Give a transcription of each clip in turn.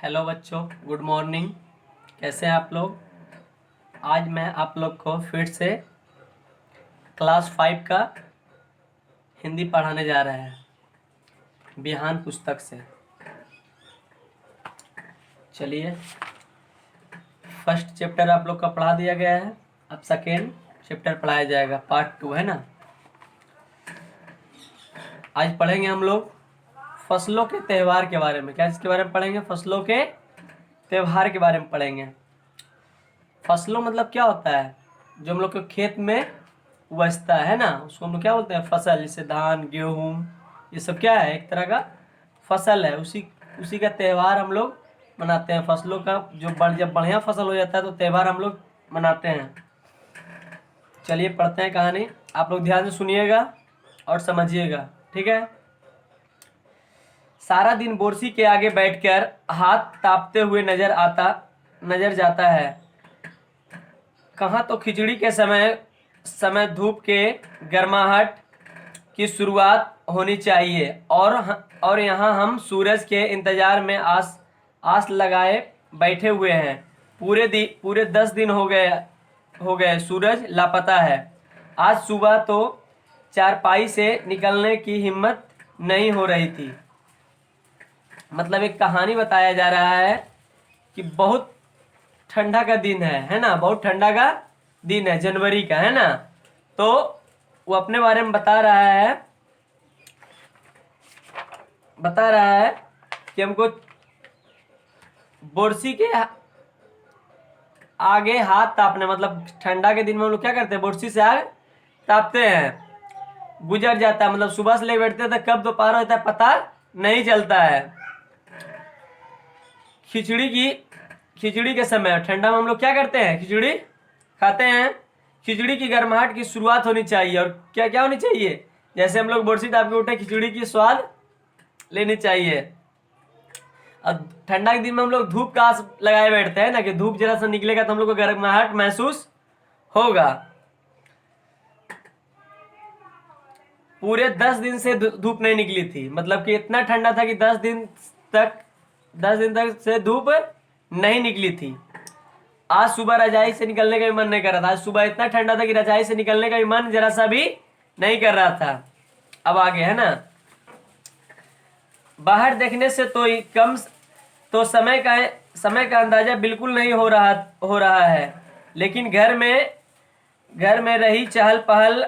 Hello बच्चों, good morning. कैसे हैं आप लोग? आज मैं आप लोग को फिर से क्लास 5 का हिंदी पढ़ाने जा रहे हैं बिहान पुस्तक से। चलिए, फर्स्ट चैप्टर आप लोग का पढ़ा दिया गया है। अब सेकेंड चैप्टर पढ़ाया जाएगा, पार्ट 2 है ना। आज पढ़ेंगे हम लोग फसलों के त्यौहार के बारे में। क्या इसके बारे में पढ़ेंगे? फसलों के त्यौहार के बारे में पढ़ेंगे। फसलों मतलब क्या होता है? जो हम लोग के खेत में उपजता है ना, उसको हम लोग क्या बोलते हैं? फसल। जैसे धान, गेहूँ, ये सब क्या है? एक तरह का फसल है। उसी उसी का त्यौहार हम लोग मनाते हैं। फसलों का जब बढ़िया फसल हो जाता है तो त्यौहार हम लोग मनाते हैं। चलिए पढ़ते हैं कहानी। आप लोग ध्यान से सुनिएगा और समझिएगा, ठीक है। सारा दिन बोरसी के आगे बैठकर हाथ तापते हुए नजर जाता है। कहाँ तो खिचड़ी के समय धूप के गर्माहट की शुरुआत होनी चाहिए और यहाँ हम सूरज के इंतजार में आस लगाए बैठे हुए हैं। पूरे 10 दिन हो गए सूरज लापता है। आज सुबह तो चारपाई से निकलने की हिम्मत नहीं हो रही थी। मतलब एक कहानी बताया जा रहा है कि बहुत ठंडा का दिन है ना। बहुत ठंडा का दिन है, जनवरी का, है ना। तो वो अपने बारे में बता रहा है कि हमको बोरसी के आगे हाथ तापने, मतलब ठंडा के दिन में हम लोग क्या करते हैं? बोरसी से आग तापते हैं। गुजर जाता है, मतलब सुबह से लेकर बैठते हैं तो कब दोपहर होता है पता नहीं चलता है। खिचड़ी के समय ठंडा में हम लोग क्या करते हैं? खिचड़ी खाते हैं। खिचड़ी की गर्माहट की शुरुआत होनी चाहिए। और क्या क्या होनी चाहिए? जैसे हम लोग बोरसी ताप के उठे, खिचड़ी की स्वाद लेनी चाहिए। अब ठंडा के दिन में हम लोग धूप का आस लगाए बैठते हैं ना, कि धूप जरा सा निकलेगा तो हम लोग को गर्माहट महसूस होगा। पूरे 10 दिन से धूप नहीं निकली थी। मतलब कि इतना ठंडा था कि 10 दिन तक से धूप नहीं निकली थी। आज सुबह रजाई से निकलने का भी मन नहीं कर रहा था। आज सुबह इतना ठंडा था कि रजाई से निकलने का भी मन जरा सा भी नहीं कर रहा था। अब आगे है ना, बाहर देखने से तो समय का अंदाजा बिल्कुल नहीं हो रहा है। लेकिन घर में रही चहल पहल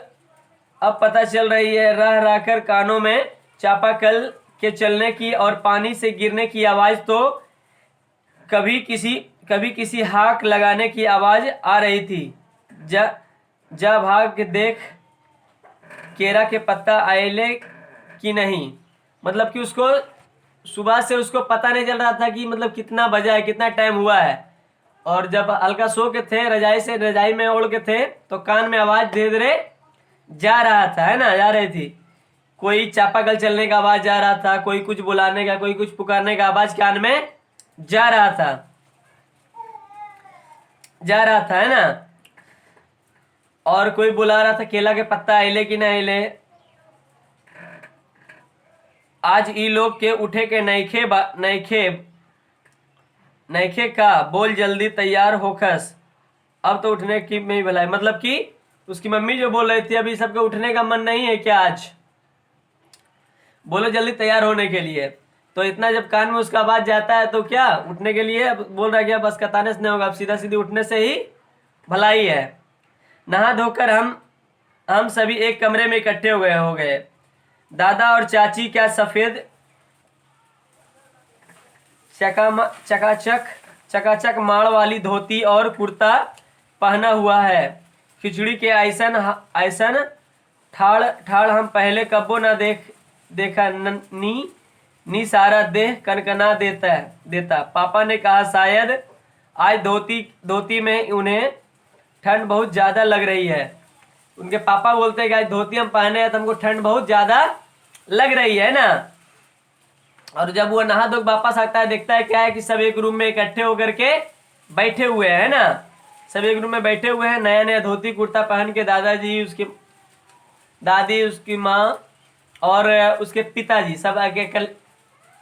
अब पता चल रही है। रह रहकर कानों में चापाकल के चलने की और पानी से गिरने की आवाज, तो कभी किसी हाक लगाने की आवाज आ रही थी। जा भाग के देख केरा के पत्ता आएले कि नहीं। मतलब कि उसको सुबह से उसको पता नहीं चल रहा था कि मतलब कितना बजा है, कितना टाइम हुआ है। और जब हल्का सो के थे, रजाई में ओढ़ के थे, तो कान में आवाज धीरे धीरे जा रहा था, है ना, जा रही थी। कोई चापाकल चलने का आवाज जा रहा था, कोई कुछ बुलाने का, कोई कुछ पुकारने का आवाज कान में जा रहा था, है ना। और कोई बुला रहा था केला के पत्ता आइले कि नहीं आइले। आज ई लोग के उठे के नईखे का बोल जल्दी तैयार होखस। अब तो उठने की में भलाई, मतलब कि उसकी मम्मी जो बोल रही थी अभी सबके उठने का मन नहीं है क्या आज? बोलो जल्दी तैयार होने के लिए। तो इतना जब कान में उसका आवाज जाता है तो क्या उठने के लिए बोल रहा है क्या? बस कताने से नहीं होगा, अब सीधा सीधी उठने से ही भलाई है। नहा धोकर हम सभी एक कमरे में इकट्ठे हो गए। दादा और चाची क्या सफेद चकाचक माड़ वाली धोती और कुर्ता पहना हुआ है। खिचड़ी के ऐसन ठाड़ हम पहले कब्बो ना देखा। नी सारा देह कनकना देता। पापा ने कहा शायद आज धोती में उन्हें ठंड बहुत ज्यादा लग रही है। उनके पापा बोलते हैं कि आज धोती हम पहने हैं तो हमको ठंड बहुत ज्यादा लग रही है ना। और जब वो नहा धो वापस आता है, देखता है क्या है कि सब एक रूम में इकट्ठे होकर के बैठे हुए हैं ना। सब एक रूम में बैठे हुए हैं, नया नया धोती कुर्ता पहन के। दादाजी, उसकी दादी, उसकी माँ और उसके पिताजी सब आके कल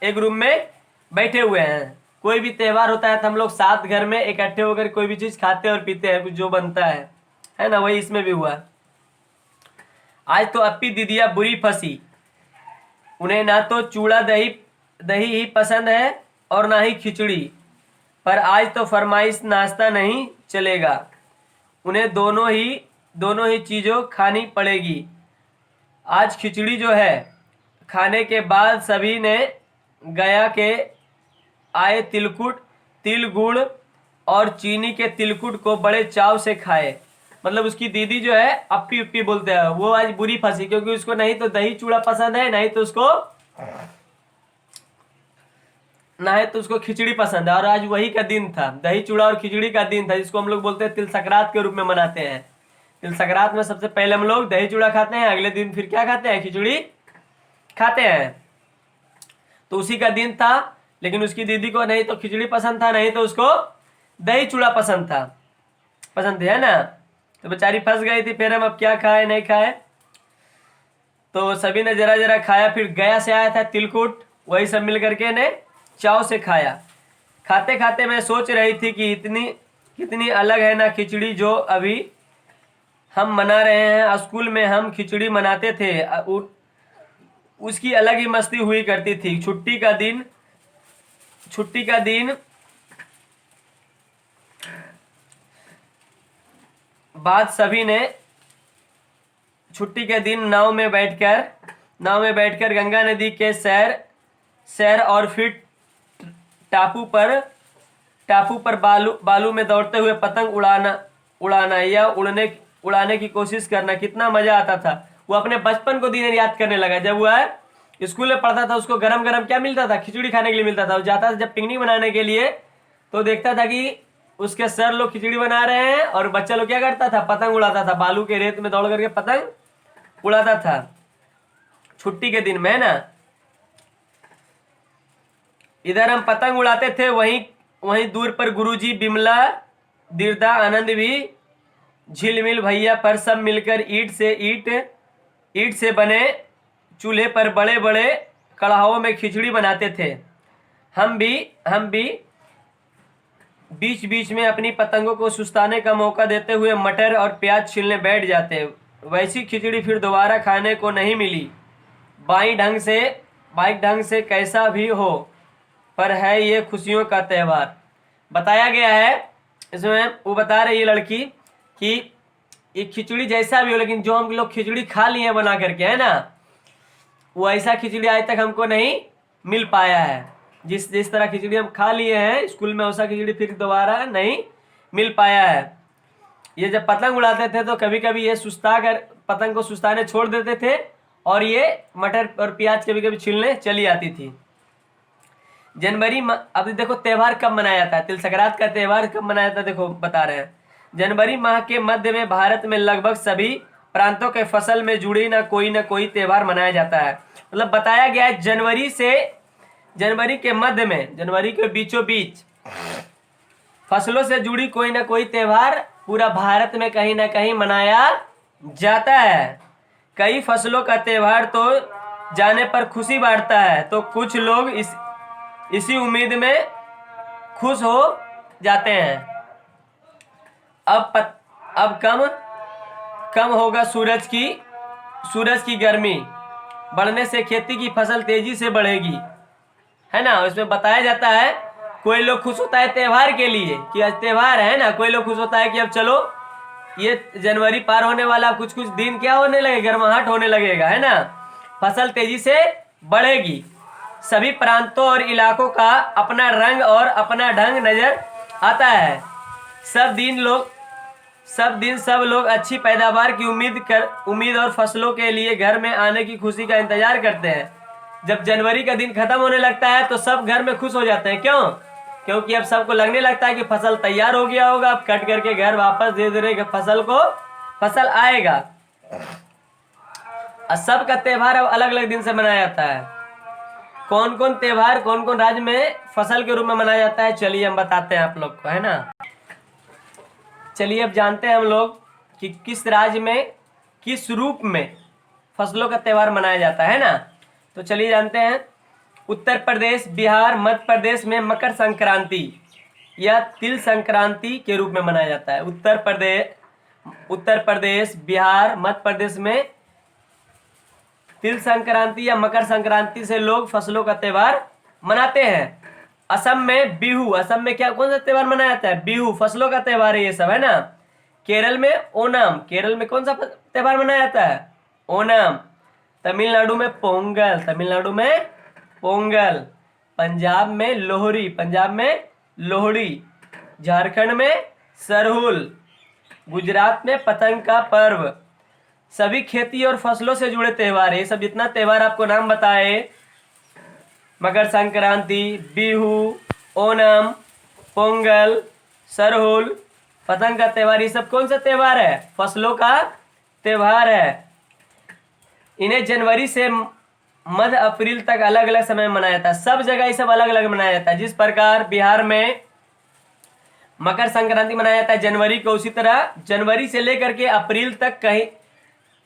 एक रूम में बैठे हुए हैं। कोई भी त्योहार होता है तो हम लोग साथ घर में इकट्ठे होकर कोई भी चीज खाते हैं और पीते हैं, कुछ जो बनता है ना, वही इसमें भी हुआ। आज तो अपी दीदिया बुरी फंसी, उन्हें ना तो चूड़ा दही दही ही पसंद है और ना ही खिचड़ी, पर आज तो फरमाइश नाश्ता नहीं चलेगा, उन्हें दोनों ही चीज़ों खानी पड़ेगी। आज खिचड़ी जो है खाने के बाद सभी ने गया के आए तिल गुड़ और चीनी के तिलकुट को बड़े चाव से खाए। मतलब उसकी दीदी जो है अप्पी उप्पी बोलते हैं, वो आज बुरी फंसी, क्योंकि उसको नहीं तो दही चूड़ा पसंद है, नहीं तो उसको खिचड़ी पसंद है। और आज वही का दिन था, दही चूड़ा और खिचड़ी का दिन था, जिसको हम लोग बोलते हैं तिल संक्रांत के रूप में मनाते हैं। तिल संक्रांत में सबसे पहले हम लोग दही चूड़ा खाते हैं, अगले दिन फिर क्या खाते हैं, खिचड़ी खाते हैं। तो उसी का दिन था, लेकिन उसकी दीदी को नहीं तो खिचड़ी पसंद था, नहीं तो उसको दही चूड़ा पसंद थी, है ना। तो बेचारी फंस गई थी, फिर हम अब क्या खाए नहीं खाए। तो सभी ने जरा जरा खाया, फिर गया से आया था तिलकुट, वही सब मिल करके ने चाव से खाया। खाते खाते मैं सोच रही थी कि कितनी अलग है ना खिचड़ी जो अभी हम मना रहे हैं। स्कूल में हम खिचड़ी मनाते थे, उसकी अलग ही मस्ती हुई करती थी। छुट्टी का दिन बाद सभी ने छुट्टी के दिन नाव में बैठकर गंगा नदी के सैर और फिर टापू पर बालू में दौड़ते हुए पतंग उड़ाना या उड़ाने की कोशिश करना, कितना मजा आता था। वो अपने बचपन को दिन याद करने लगा। जब वो स्कूल में पढ़ता था, उसको गरम गरम क्या मिलता था, खिचड़ी खाने के लिए मिलता था। वो जाता था जब पिकनिक मनाने के लिए, तो देखता था कि उसके सर लोग खिचड़ी बना रहे हैं और बच्चा लोग क्या करता था, पतंग उड़ाता था, बालू के रेत में दौड़ करके पतंग उड़ाता था छुट्टी के दिन में, है ना। इधर हम पतंग उड़ाते थे, वहीं दूर पर गुरुजी, बिमला, दिरदा, आनंद भी, झिलमिल भैया पर सब मिलकर ईट से बने चूल्हे पर बड़े बड़े कड़ाहों में खिचड़ी बनाते थे। हम भी बीच बीच में अपनी पतंगों को सुस्ताने का मौका देते हुए मटर और प्याज छीलने बैठ जाते। वैसी खिचड़ी फिर दोबारा खाने को नहीं मिली। बाई ढंग से कैसा भी हो, पर है ये खुशियों का त्यौहार। बताया गया है इसमें, वो बता रही है लड़की कि ये खिचड़ी जैसा भी हो, लेकिन जो हम लोग खिचड़ी खा लिए हैं बना करके, है ना, वो ऐसा खिचड़ी आज तक हमको नहीं मिल पाया है। जिस तरह खिचड़ी हम खा लिए हैं स्कूल में, वैसा खिचड़ी फिर दोबारा नहीं मिल पाया है। ये जब पतंग उड़ाते थे तो कभी कभी ये पतंग को सुस्ताने छोड़ देते थे, और ये मटर और प्याज कभी कभी छीलने चली आती थी। अब देखो त्योहार कब मनाया जाता है, तिल संक्रांत का त्योहार कब मनाया जाता है, देखो बता रहे हैं। जनवरी माह के मध्य में भारत में लगभग सभी प्रांतों के फसल में जुड़ी ना कोई त्योहार मनाया जाता है। मतलब बताया गया है जनवरी के मध्य में, जनवरी के बीचों बीच फसलों से जुड़ी कोई ना कोई त्योहार पूरा भारत में कहीं ना कहीं मनाया जाता है। कई फसलों का त्योहार तो जाने पर खुशी बांटता है, तो कुछ लोग इसी उम्मीद में खुश हो जाते हैं। अब कम होगा सूरज की गर्मी बढ़ने से खेती की फसल तेजी से बढ़ेगी, है ना। इसमें बताया जाता है कोई लोग खुश होता है त्योहार के लिए कि आज त्योहार है ना, कोई लोग खुश होता है कि अब चलो ये जनवरी पार होने वाला, कुछ दिन क्या होने लगे, गर्माहट होने लगेगा, है ना, फसल तेजी से बढ़ेगी। सभी प्रांतों और इलाकों का अपना रंग और अपना ढंग नजर आता है। सब लोग अच्छी पैदावार की उम्मीद और फसलों के लिए घर में आने की खुशी का इंतजार करते हैं। जब जनवरी का दिन खत्म होने लगता है तो सब घर में खुश हो जाते हैं। क्यों? क्योंकि अब सबको लगने लगता है कि फसल तैयार हो गया होगा, अब कट करके घर वापस धीरे धीरे फसल आएगा। और सबका त्योहार अब अलग अलग दिन से मनाया जाता है। कौन कौन त्योहार कौन कौन राज्य में फसल के रूप में मनाया जाता है, चलिए हम बताते हैं आप लोग को, है ना। चलिए अब जानते हैं हम लोग कि किस राज्य में किस रूप में फसलों का त्योहार मनाया जाता है ना। तो चलिए जानते हैं। उत्तर प्रदेश, बिहार, मध्य प्रदेश में मकर संक्रांति या तिल संक्रांति के रूप में मनाया जाता है। उत्तर प्रदेश, बिहार, मध्य प्रदेश में तिल संक्रांति या मकर संक्रांति से लोग फसलों का त्योहार मनाते हैं। असम में बिहू, असम में क्या कौन सा त्योहार मनाया जाता है? बिहू, फसलों का त्योहार है ये सब, है ना। केरल में ओणम, केरल में कौन सा त्योहार मनाया जाता है? ओणम। तमिलनाडु में पोंगल, तमिलनाडु में पोंगल। पंजाब में लोहरी, पंजाब में लोहड़ी। झारखंड में सरहुल। गुजरात में पतंग का पर्व। सभी खेती और फसलों से जुड़े त्योहार है। ये सब जितना त्योहार आपको नाम बताए, मकर संक्रांति, बिहू, ओणम, पोंगल, सरहुल, पतंग का त्योहार, ये सब कौन सा त्योहार है? फसलों का त्योहार है। इन्हें जनवरी से मध्य अप्रैल तक अलग अलग समय में मनाया जाता है। सब जगह ये सब अलग अलग मनाया जाता है। जिस प्रकार बिहार में मकर संक्रांति मनाया जाता है जनवरी को, उसी तरह जनवरी से लेकर के अप्रैल तक कहीं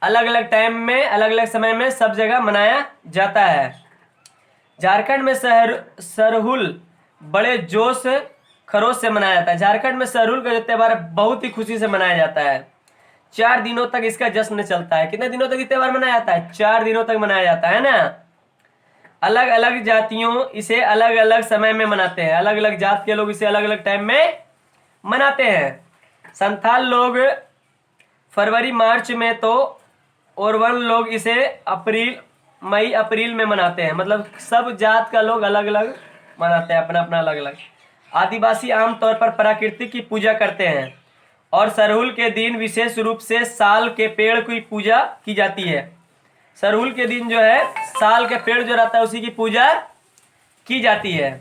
अलग अलग टाइम में, अलग अलग समय में सब जगह मनाया जाता है। झारखंड में सरहुल बड़े जोश खरोश से मनाया जाता है। झारखंड में सरहुल का जो त्योहार बहुत ही खुशी से मनाया जाता है। 4 दिनों तक इसका जश्न चलता है। कितने दिनों तक ये त्योहार मनाया जाता है? 4 दिनों तक मनाया जाता है ना। अलग अलग जातियों इसे अलग अलग समय में मनाते हैं। अलग अलग जात के लोग इसे अलग अलग टाइम में मनाते हैं। संथाल लोग फरवरी मार्च में, तो ओरवन लोग इसे मई अप्रैल में मनाते हैं। मतलब सब जात का लोग अलग अलग मनाते हैं, अपना अपना अलग अलग। आदिवासी आमतौर पर प्रकृति की पूजा करते हैं और सरहुल के दिन विशेष रूप से साल के पेड़ की पूजा की जाती है। सरहुल के दिन जो है साल के पेड़ जो रहता है उसी की पूजा की जाती है।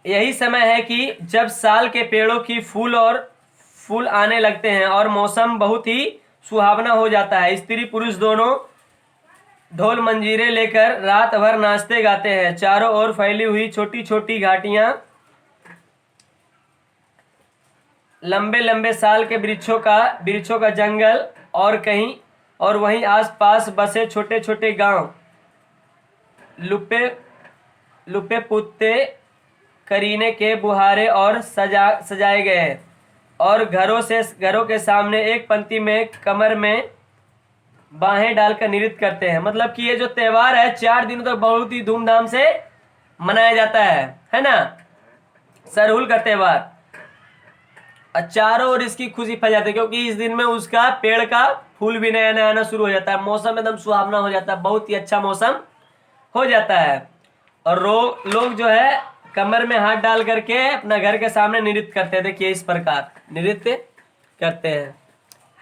यही समय है कि जब साल के पेड़ों की फूल आने लगते हैं और मौसम बहुत ही सुहावना हो जाता है। स्त्री पुरुष दोनों ढोल मंजीरे लेकर रात भर नाचते गाते हैं। चारों ओर फैली हुई छोटी छोटी घाटियां, लंबे लंबे साल के वृक्षों का जंगल और वहीं आसपास बसे छोटे छोटे गांव लुप्पे पुत्ते करीने के बुहारे और सजाए गए हैं और घरों के सामने एक पंक्ति में कमर में बाहें डालकर नृत्य करते हैं। मतलब कि ये जो त्योहार है 4 दिनों तक बहुत ही धूमधाम से मनाया जाता है ना, सरहुल का त्योहार। चारों ओर इसकी खुशी फैल जाती है क्योंकि इस दिन में उसका पेड़ का फूल भी नया नया आना शुरू हो जाता है। मौसम एकदम सुहावना हो जाता है, बहुत ही अच्छा मौसम हो जाता है। और लोग जो है कमर में हाथ डाल करके अपना घर के सामने नृत्य करते हैं। देखिए इस प्रकार नृत्य करते हैं,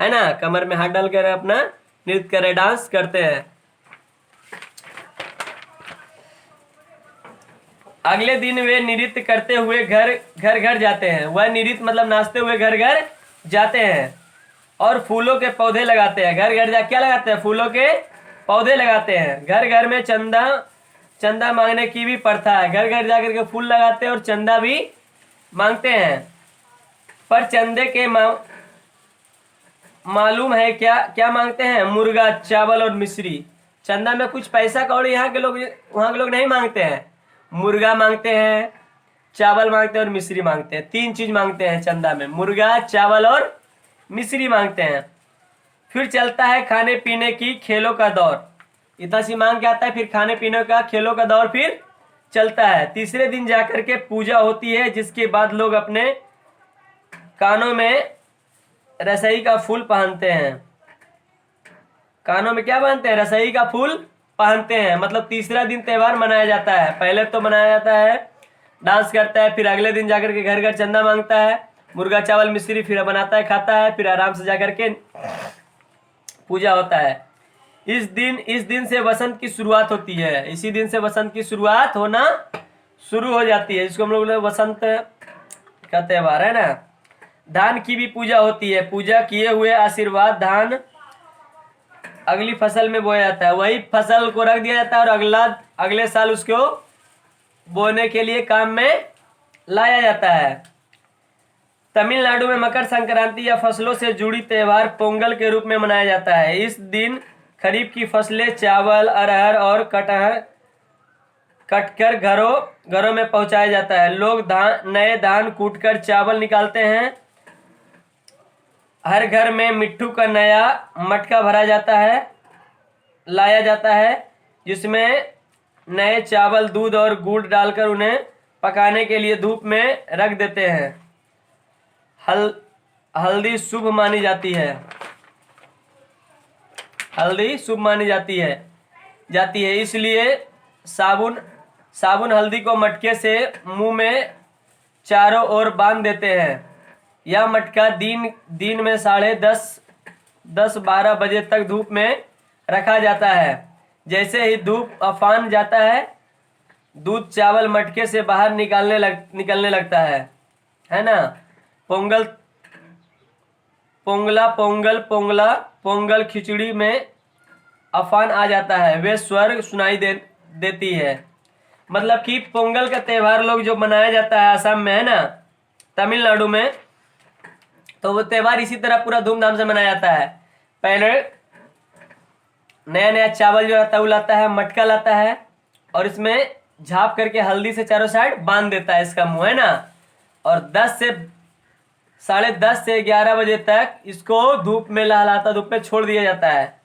है ना। कमर में हाथ डाल कर अपना नृत्य करे, डांस करते हैं। अगले दिन वे नृत्य करते हुए घर जाते हैं। वह नृत्य मतलब नाचते हुए घर जाते हैं और फूलों के पौधे लगाते हैं। घर जा क्या लगाते हैं? फूलों के पौधे लगाते हैं। घर में चंदा मांगने की भी प्रथा है। घर जाकर के फूल लगाते हैं और चंदा भी मांगते हैं। पर चंदे के मालूम है क्या मांगते हैं? मुर्गा, चावल और मिश्री। चंदा में कुछ पैसा कौड़ी वहाँ के लोग नहीं मांगते हैं। मुर्गा मांगते हैं, चावल मांगते हैं और मिश्री मांगते हैं। 3 चीज मांगते हैं चंदा में, मुर्गा, चावल और मिश्री मांगते हैं। फिर चलता है खाने पीने की खेलों का दौर। इतना सी मांग के आता है, फिर खाने पीने का खेलों का दौर फिर चलता है। तीसरे दिन जाकर के पूजा होती है, जिसके बाद लोग अपने कानों में रसई का फूल पहनते हैं। कानों में क्या पहनते हैं? रसई का फूल पहनते हैं। मतलब तीसरा दिन त्योहार मनाया जाता है। पहले तो मनाया जाता है, डांस करता है, फिर अगले दिन जाकर के घर चंदा मांगता है, मुर्गा, चावल, मिश्री फिर बनाता है, खाता है, फिर आराम से जाकर के पूजा होता है। इस दिन से वसंत की शुरुआत होती है। इसी दिन से वसंत की शुरुआत होना शुरू हो जाती है, जिसको हम लोग वसंत का त्योहार है ना। धान की भी पूजा होती है। पूजा किए हुए आशीर्वाद धान अगली फसल में बोया जाता है। वही फसल को रख दिया जाता है और अगले साल उसको बोने के लिए काम में लाया जाता है। तमिलनाडु में मकर संक्रांति या फसलों से जुड़ी त्योहार पोंगल के रूप में मनाया जाता है। इस दिन खरीफ की फसलें चावल, अरहर और कटहर कटकर घरों में पहुंचाया जाता है। लोग नए धान कूटकर चावल निकालते हैं। हर घर में मिट्टू का नया मटका भरा जाता है, लाया जाता है, जिसमें नए चावल, दूध और गुड़ डालकर उन्हें पकाने के लिए धूप में रख देते हैं। हल्दी शुभ मानी जाती है। हल्दी शुभ मानी जाती है इसलिए साबुन हल्दी को मटके से मुंह में चारों ओर बांध देते हैं। यह मटका दिन में 10:30-12 बजे तक धूप में रखा जाता है। जैसे ही धूप अफान जाता है, दूध चावल मटके से बाहर निकलने लगता है ना। पोंगल खिचड़ी में अफान आ जाता है, वे स्वर्ग सुनाई देती है। मतलब कि पोंगल का त्यौहार लोग जो मनाया जाता है असम में, है ना, तमिलनाडु में, तो वो त्यौहार इसी तरह पूरा धूमधाम से मनाया जाता है। पहले नया नया चावल जो रहता है वो लाता है, मटका लाता है, और इसमें झाँप करके हल्दी से चारों साइड बांध देता है इसका मुंह, है ना। और 10 से 11 बजे तक इसको धूप में लहलाता धूप पे छोड़ दिया जाता है।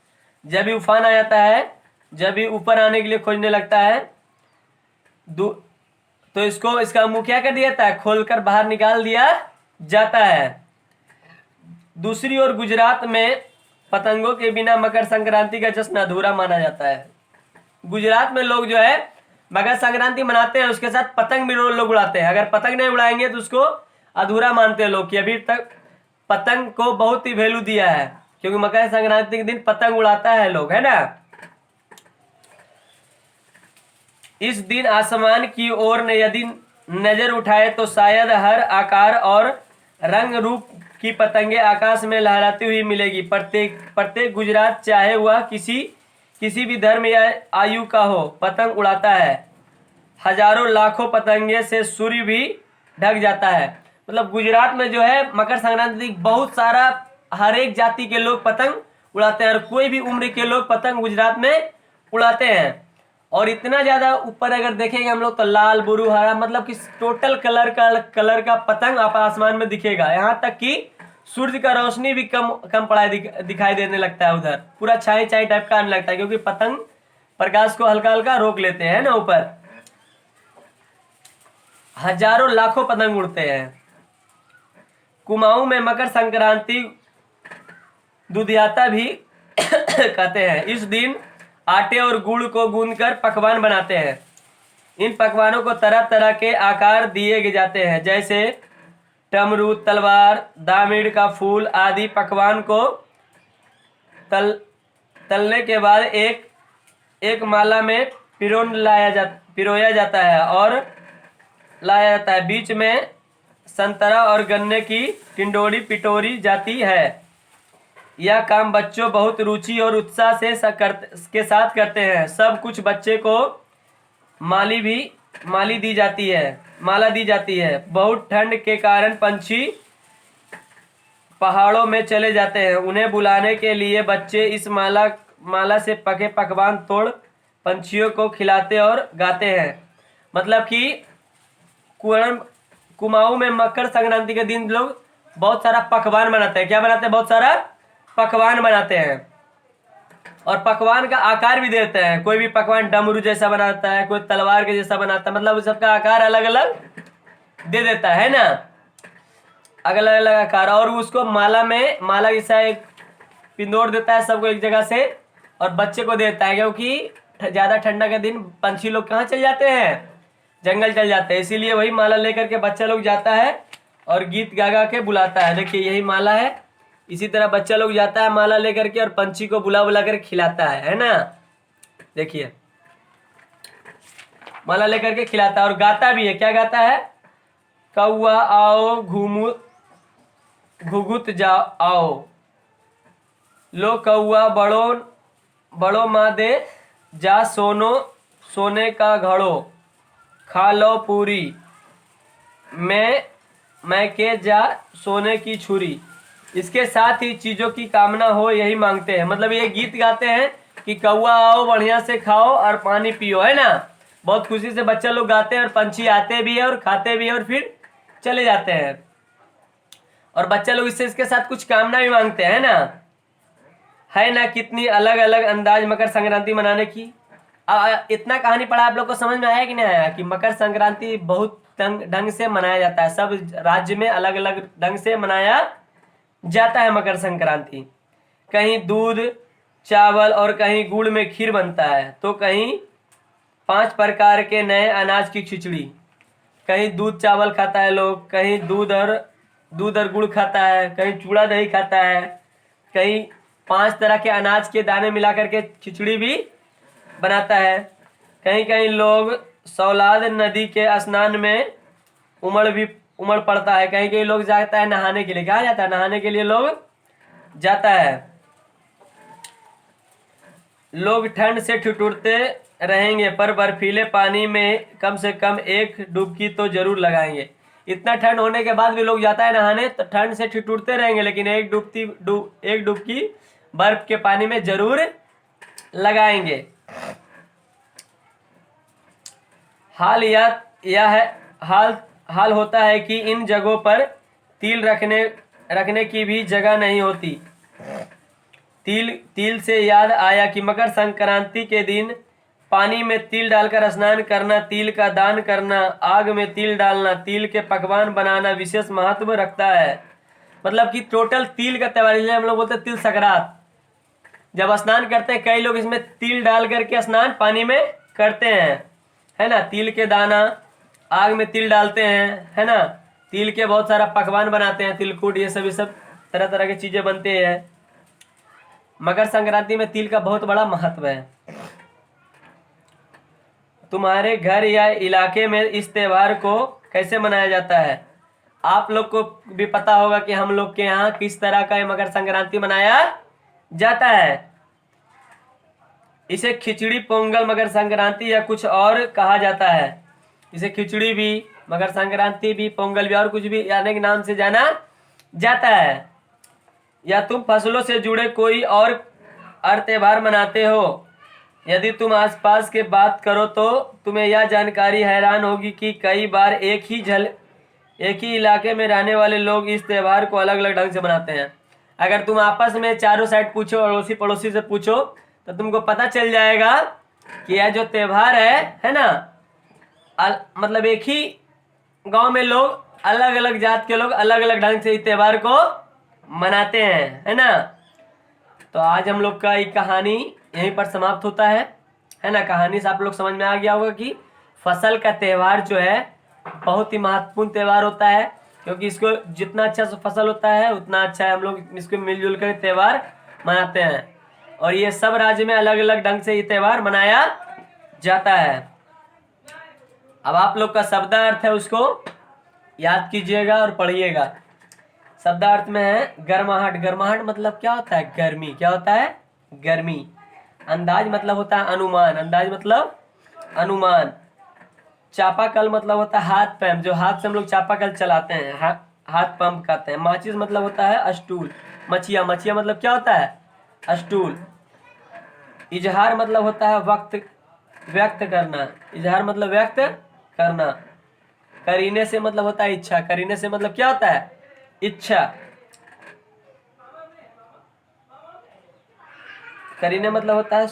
जब भी उफान आ जाता है, जब भी ऊपर आने के लिए खोजने लगता है, तो इसका मुंह क्या कर दिया जाता है, खोलकर बाहर निकाल दिया जाता है। दूसरी ओर गुजरात में पतंगों के बिना मकर संक्रांति का जश्न अधूरा माना जाता है। गुजरात में लोग जो है मकर संक्रांति मनाते हैं, उसके साथ पतंग भी लोग उड़ाते हैं। अगर पतंग नहीं उड़ाएंगे तो उसको अधूरा मानते हैं लोग, कि अभी तक पतंग को बहुत ही वैल्यू दिया है, क्योंकि मकर संक्रांति के दिन पतंग उड़ाता है लोग, है ना। इस दिन आसमान की ओर यदि नजर उठाए तो शायद हर आकार और रंग रूप की पतंगे आकाश में लहराती हुई मिलेगी। प्रत्येक गुजरात, चाहे वह किसी भी धर्म या आयु का हो, पतंग उड़ाता है। हजारों लाखों पतंगे से सूर्य भी ढक जाता है। मतलब गुजरात में जो है मकर संक्रांति बहुत सारा हर एक जाति के लोग पतंग उड़ाते हैं, और कोई भी उम्र के लोग पतंग गुजरात में उड़ाते हैं। और इतना ज्यादा ऊपर अगर देखेंगे हम लोग तो लाल, बुरू, हरा, मतलब कि टोटल कलर का पतंग आप आसमान में दिखेगा। यहाँ तक कि सूर्य का रोशनी भी कम पड़ाई दिखाई देने लगता है, उधर पूरा छाई टाइप का आने लगता है, क्योंकि पतंग प्रकाश को हल्का हल्का रोक लेते हैं ना ऊपर। हजारों लाखों पतंग उड़ते हैं। कुमाऊं में मकर संक्रांति दुधियाता भी कहते हैं। इस दिन आटे और गुड़ को गूंदकर पकवान बनाते हैं। इन पकवानों को तरह तरह के आकार दिए जाते हैं, जैसे टमरू, तलवार, दामिड़ का फूल आदि। पकवान को तलने के बाद एक माला में पिरोया जाता है और लाया जाता है। बीच में संतरा और गन्ने की टिंडोरी पिटोरी जाती है। यह काम बच्चों बहुत रुचि और उत्साह के साथ करते हैं। सब कुछ बच्चे को माला दी जाती है। बहुत ठंड के कारण पंछी पहाड़ों में चले जाते हैं। उन्हें बुलाने के लिए बच्चे इस माला से पके पकवान तोड़ पंछियों को खिलाते और गाते हैं। मतलब कि कुमाऊं में मकर संक्रांति के दिन लोग बहुत सारा पकवान बनाते हैं। क्या बनाते हैं? बहुत सारा पकवान बनाते हैं, और पकवान का आकार भी देते हैं। कोई भी पकवान डमरू जैसा बनाता है, कोई तलवार के जैसा बनाता है, मतलब सबका आकार अलग अलग दे देता है ना, अलग अलग आकार। और उसको माला जैसा एक पिंदोड़ देता है सबको एक जगह से, और बच्चे को देता है, क्योंकि ज्यादा ठंडा के दिन पंछी लोग कहाँ चल जाते हैं? जंगल चल जाते हैं। इसीलिए वही माला लेकर के बच्चा लोग जाता है और गीत गा गा के बुलाता है। देखिए यही माला है। इसी तरह बच्चा लोग जाता है माला लेकर के और पंछी को बुला कर खिलाता है ना। देखिए माला लेकर के खिलाता है और गाता भी है। क्या गाता है? कौआ आओ घुघुत जाओ आओ, लो कौआ बड़ो माँ दे जा सोने का घड़ो, खा लो पूरी मैं के जा सोने की छुरी। इसके साथ ही चीजों की कामना हो यही मांगते हैं। मतलब ये गीत गाते हैं कि कौआ आओ बढ़िया से खाओ और पानी पियो, है ना। बहुत खुशी से बच्चा लोग गाते हैं और पंछी आते भी है और खाते भी है और फिर चले जाते हैं। और बच्चा लोग इससे इसके साथ कुछ कामना भी मांगते हैं ना, है ना। कितनी अलग अलग अंदाज मकर संक्रांति मनाने की। इतना कहानी पढ़ा आप लोग को समझ में आया कि नहीं आया कि मकर संक्रांति बहुत ढंग से मनाया जाता है। सब राज्य में अलग अलग ढंग से मनाया जाता है मकर संक्रांति। कहीं दूध चावल और कहीं गुड़ में खीर बनता है, तो कहीं 5 प्रकार के नए अनाज की खिचड़ी। कहीं दूध चावल खाता है लोग, कहीं दूध और गुड़ खाता है, कहीं चूड़ा दही खाता है, कहीं 5 तरह के अनाज के दाने मिलाकर के खिचड़ी भी बनाता है। कहीं कहीं लोग सौलाद नदी के स्नान में उमड़ पड़ता है। कहीं कहीं लोग जाता है नहाने के लिए। कहाँ जाता है? नहाने के लिए लोग जाता है। लोग ठंड से ठिठुरते रहेंगे पर बर्फीले पानी में कम से कम एक डुबकी तो जरूर लगाएंगे। इतना ठंड होने के बाद भी लोग जाता है नहाने, तो ठंड से ठिठुरते रहेंगे लेकिन एक डुबकी बर्फ के पानी में जरूर लगाएंगे। हाल होता है कि इन जगहों पर तिल रखने की भी जगह नहीं होती। तिल से याद आया कि मकर संक्रांति के दिन पानी में तिल डालकर स्नान करना, तिल का दान करना, आग में तिल डालना, तिल के पकवान बनाना विशेष महत्व रखता है। मतलब कि टोटल तिल का त्योहार, हम लोग बोलते हैं तिल संक्रांत। जब स्नान करते हैं कई लोग इसमें तिल डाल करके स्नान पानी में करते हैं, है ना। तिल के दाना, आग में तिल डालते हैं, है ना। तिल के बहुत सारा पकवान बनाते हैं, तिलकुट, ये सब तरह तरह की चीजें बनती है। मकर संक्रांति में तिल का बहुत बड़ा महत्व है। तुम्हारे घर या इलाके में इस त्योहार को कैसे मनाया जाता है? आप लोग को भी पता होगा कि हम लोग के यहाँ किस तरह का मकर संक्रांति मनाया जाता है। इसे खिचड़ी पोंगल मकर संक्रांति या कुछ और कहा जाता है। इसे खिचड़ी भी, मकर संक्रांति भी, पोंगल भी और कुछ भी अनेक नाम से जाना जाता है। या तुम फसलों से जुड़े कोई और त्योहार मनाते हो? यदि तुम आसपास के बात करो तो तुम्हें यह जानकारी हैरान होगी कि कई बार एक ही इलाके में रहने वाले लोग इस त्योहार को अलग अलग ढंग से मनाते हैं। अगर तुम आपस में चारों साइड पूछो, अड़ोसी पड़ोसी से पूछो, तो तुमको पता चल जाएगा कि यह जो त्योहार है ना, मतलब एक ही गांव में लोग, अलग अलग जात के लोग अलग अलग ढंग से इस त्योहार को मनाते हैं, है ना। तो आज हम लोग का एक कहानी यहीं पर समाप्त होता है ना। कहानी से आप लोग समझ में आ गया होगा कि फसल का त्योहार जो है बहुत ही महत्वपूर्ण त्योहार होता है, क्योंकि इसको जितना अच्छा फसल होता है उतना अच्छा है। हम लोग इसको मिलजुल कर त्योहार मनाते हैं और ये सब राज्य में अलग अलग ढंग से ये त्योहार मनाया जाता है। अब आप लोग का शब्दार्थ है, उसको याद कीजिएगा और पढ़िएगा। शब्दार्थ में है गर्माहट। गर्माहट मतलब क्या होता है? गर्मी। क्या होता है? गर्मी। अंदाज मतलब होता है अनुमान। अंदाज मतलब अनुमान। चापाकल मतलब होता है हाथ पंप, जो हाथ से हम लोग चापाकल चलाते हैं, हाथ पंप कहते हैं। माचिस मतलब होता है स्टूल। मछिया। मछिया मतलब क्या होता है? स्टूल। इजहार मतलब होता है व्यक्त करना। इजहार मतलब व्यक्त करना। करीने से मतलब होता है इच्छा। करीने से मतलब क्या होता है? इच्छा। करीने मतलब होता है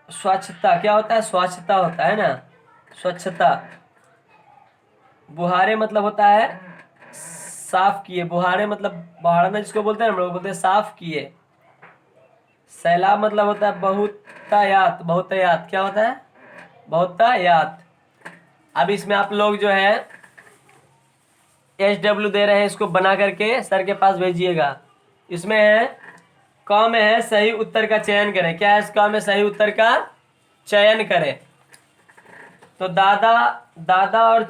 स्वच्छता। क्या होता है? स्वच्छता होता है ना, स्वच्छता। बुहारे मतलब होता है साफ किए। बुहारे मतलब बहारना जिसको बोलते हैं हम लोग, बोलते हैं साफ किए। सैलाब मतलब होता है बहुतायात। बहुतायात क्या होता है? बहुतायात। अब इसमें आप लोग जो है SW दे रहे हैं, इसको बना करके सर के पास भेजिएगा। इसमें है क में है सही उत्तर का चयन करें। क्या है इस क में? सही उत्तर का चयन करें। तो दादा और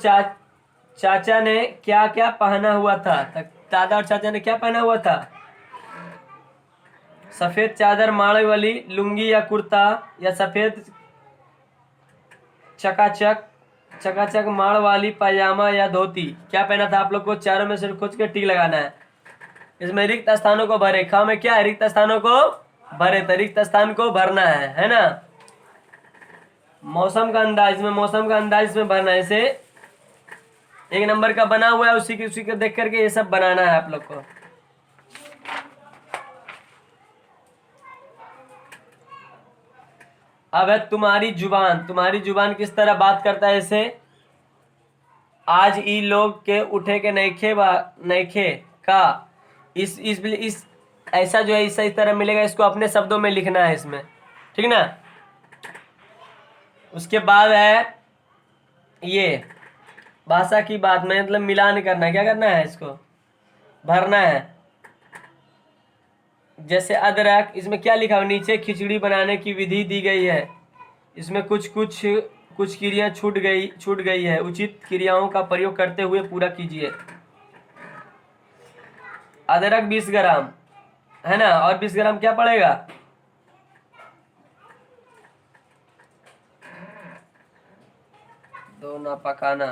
चाचा ने क्या क्या पहना हुआ था? दादा और चाचा ने क्या पहना हुआ था? सफेद चादर, माड़े वाली लुंगी या कुर्ता, या सफेद चकाचक माड़ वाली पायजामा या धोती। क्या पहना था आप लोग को? चारों में से खोज के टिक लगाना है। इसमें रिक्त स्थानों को भरे। खा में क्या है? रिक्त स्थानों को भरे, तो रिक्त स्थान को भरना है ना। मौसम का अंदाज में, मौसम का अंदाज इसमें भरना है। इसे 1 नंबर का बना हुआ है, उसी को देख करके ये सब बनाना है आप लोग को। अब है तुम्हारी जुबान। तुम्हारी जुबान किस तरह बात करता है इसे। आज ई लोग के उठे के नईखे नईखे का, इस ऐसा जो है इस तरह मिलेगा, इसको अपने शब्दों में लिखना है इसमें, ठीक ना। उसके बाद है ये भाषा की बात में, मतलब मिलान करना है। क्या करना है, इसको भरना है। जैसे अदरक, इसमें क्या लिखा हुआ नीचे, खिचड़ी बनाने की विधि दी गई है। इसमें कुछ क्रियाएं छूट गई है, उचित क्रियाओं का प्रयोग करते हुए पूरा कीजिए। अदरक 20 ग्राम है ना, और 20 ग्राम क्या पड़ेगा, दो ना पकाना,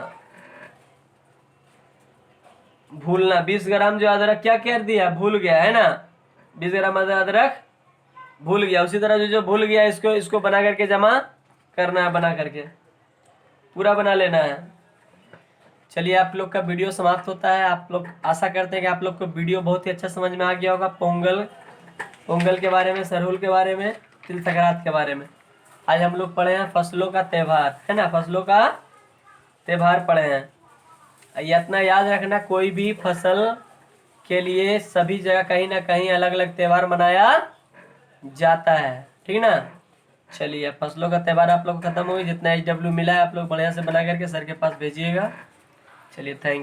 भूलना। 20 ग्राम जो अदरक क्या कर दिया, भूल गया है ना। 20 ग्राम अदरक भूल गया। उसी तरह जो भूल गया, इसको बना करके जमा करना है, बना करके पूरा बना लेना है। चलिए, आप लोग का वीडियो समाप्त होता है। आप लोग आशा करते हैं कि आप लोग को वीडियो बहुत ही अच्छा समझ में आ गया होगा। पोंगल के बारे में, सरहुल के बारे में, तिल संक्रांत के बारे में। आज हम लोग पढ़े हैं फसलों का त्यौहार, है ना, फसलों का त्यौहार पढ़े हैं। ये इतना याद रखना, कोई भी फसल के लिए सभी जगह कहीं ना कहीं अलग अलग त्यौहार मनाया जाता है, ठीक ना। चलिए, फसलों का त्यौहार आप लोग खत्म हो गई। जितना HW मिला है आप लोग बढ़िया से बना करके सर के पास भेजिएगा। चलिए, थैंक